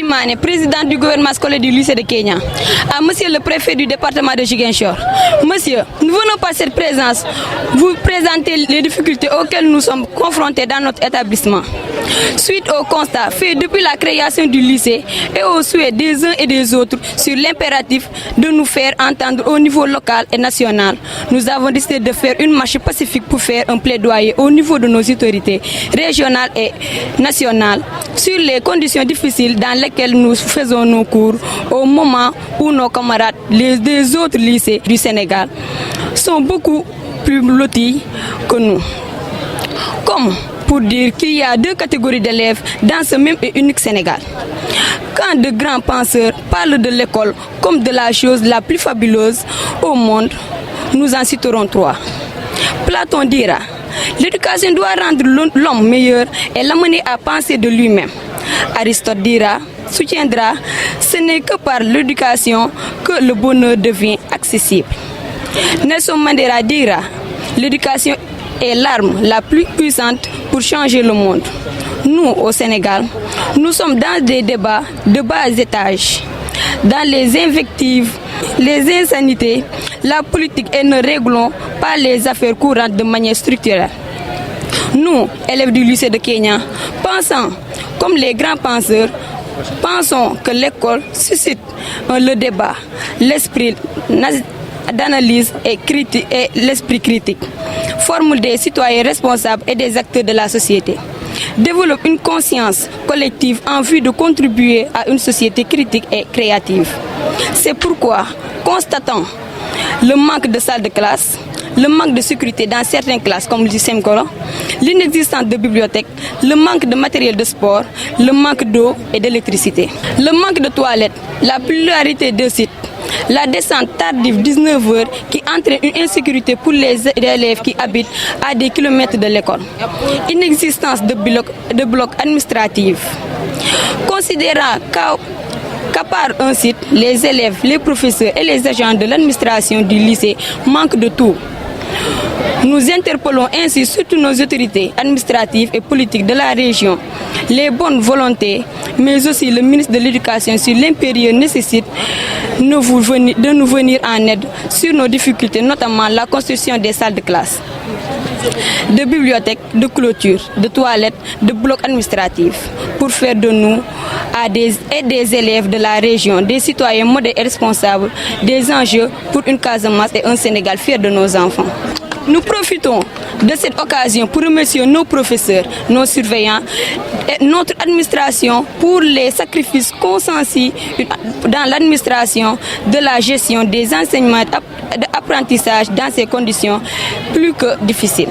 Mané, président du gouvernement scolaire du lycée de Kenya, à monsieur le préfet du département de Ziguinchor. Monsieur, nous venons par cette présence vous présenter les difficultés auxquelles nous sommes confrontés dans notre établissement. Suite au constat fait depuis la création du lycée et au souhait des uns et des autres sur l'impératif de nous faire entendre au niveau local et national, nous avons décidé de faire une marche pacifique pour faire un plaidoyer au niveau de nos autorités régionales et nationales sur les conditions difficiles dans lesquelles nous faisons nos cours au moment où nos camarades des autres lycées du Sénégal sont beaucoup plus lotis que nous. Comme pour dire qu'il y a deux catégories d'élèves dans ce même et unique Sénégal. Quand de grands penseurs parlent de l'école comme de la chose la plus fabuleuse au monde, nous en citerons trois. Platon dira, l'éducation doit rendre l'homme meilleur et l'amener à penser de lui-même. Aristote soutiendra, ce n'est que par l'éducation que le bonheur devient accessible. Nelson Mandela dira, l'éducation est l'arme la plus puissante pour changer le monde. Nous, au Sénégal, nous sommes dans des débats de bas étage, dans les invectives, les insanités, la politique et ne réglons pas les affaires courantes de manière structurelle. Nous, élèves du lycée de Kenya, pensons comme les grands penseurs, pensons que l'école suscite le débat, l'esprit d'analyse et l'esprit critique, forme des citoyens responsables et des acteurs de la société, développe une conscience collective en vue de contribuer à une société critique et créative. C'est pourquoi, constatant le manque de salles de classe, le manque de sécurité dans certaines classes comme le Semkolo, l'inexistence de bibliothèques, le manque de matériel de sport, le manque d'eau et d'électricité, le manque de toilettes, la pluralité de sites, la descente tardive 19h qui entraîne une insécurité pour les élèves qui habitent à des kilomètres de l'école, inexistence de blocs administratifs. Considérant qu'à part un site, les élèves, les professeurs et les agents de l'administration du lycée manquent de tout. Nous interpellons ainsi surtout nos autorités administratives et politiques de la région, les bonnes volontés, mais aussi le ministre de l'Éducation sur l'impérieux nécessite de nous venir en aide sur nos difficultés, notamment la construction des salles de classe, de bibliothèques, de clôtures, de toilettes, de blocs administratifs, pour faire de nous des élèves de la région, des citoyens modèles et responsables, des enjeux pour une Casamance et un Sénégal fier de nos enfants. Nous profitons de cette occasion pour remercier nos professeurs, nos surveillants et notre administration pour les sacrifices consentis dans l'administration de la gestion des enseignements d'apprentissage dans ces conditions plus que difficiles.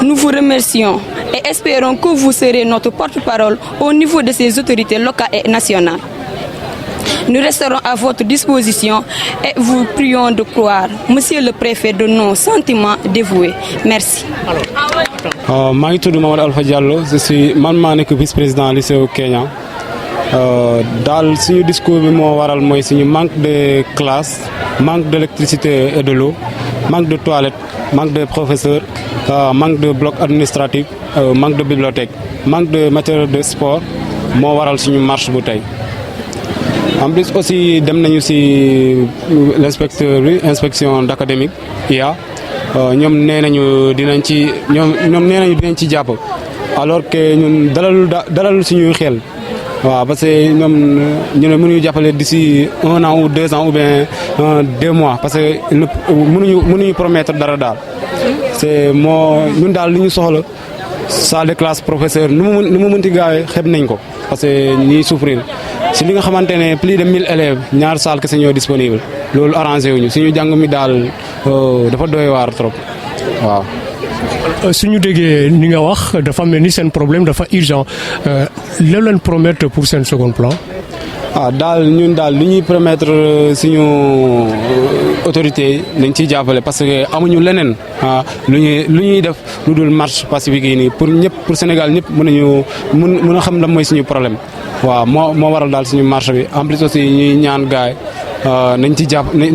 Nous vous remercions et espérons que vous serez notre porte-parole au niveau de ces autorités locales et nationales. Nous resterons à votre disposition et vous prions de croire, Monsieur le Préfet, de nos sentiments dévoués. Merci. Je suis Mamadou Alpha Diallo, je suis vice-président du lycée au Kenya. Dans le discours, il manque de classes, manque d'électricité et de l'eau, manque de toilettes, manque de professeurs, manque de blocs administratifs, manque de bibliothèques, manque de matériel de sport. C'est une marche bouteille. En plus aussi dem nañu ci inspection d'académique IA ñom nénañu dinañ ci japp alors que ñun dalalul suñu xel waaw parce que ñom ñu ne mënuñu jappalé d'ici 1 an ou 2 ans ou bien 2 mois parce que mënuñu promettre dara dal c'est ñun dal li ñu soxla salle de classe professeur nu mu mënti gaawé xeb nañ ko parce que ñi souffrir si li nga xamantene plus de 1000 élèves ñaar salle que ñoo disponible lolu arrangé wuñu suñu jang mi dal dafa doy war trop waaw suñu déggé ni nga wax dafa melni sen problème dafa urgent le leen promettre pour sen second plan dal ñun dal lu ñuy promettre suñu autorité nañ ci jappalé parce que amuñu lenen lu ñuy def lu dul marche pacifique ni pour ñep pour Sénégal ñep mëna xam la moy suñu problème waaw mo waral dal suñu marche bi en plus aussi ñuy ñaan gaay nañ ci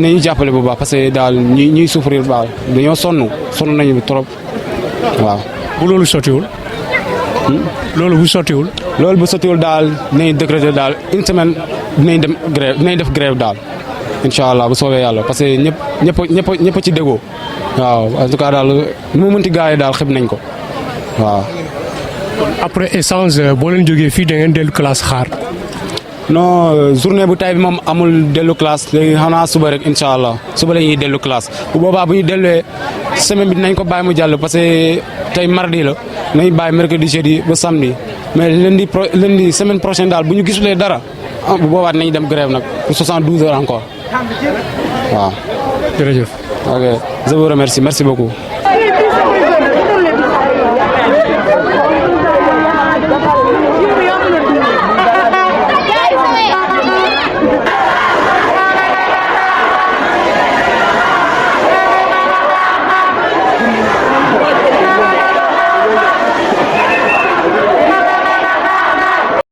nañu jappalé bu baax parce que dal ñuy souffrir baal dañoo sonn nañu trop waaw bu lolu sotiwul loolu bu sottiwul daal dinañ décréter daal une semaine dinañ def grève daal incha allah bu soobee yàlla parce que ñëpp ci déggoo waaw en tout cas daal nu mu mënti gaawee daal xib nañ ko waaw. après échange boo leen jógee fii da ngeen dellu classe xaar. non journée bu tay bi moom amul dellu classe léegi xanaa suba rek incha allah suba la ñuy dellu classe bu boobaa bu ñu delluwee semaine bi dinañ ko bàyyi mu jàll parce que tey mardi la nañ bàyyi mercredi jeudi ba samedi mais lundi semaine prochaine daal bu ñu gisulee dara bu boobaa dinañ dem grève nag pour 72 heures encore waaw. jërëjëf. ok je vous remercie merci beaucoup.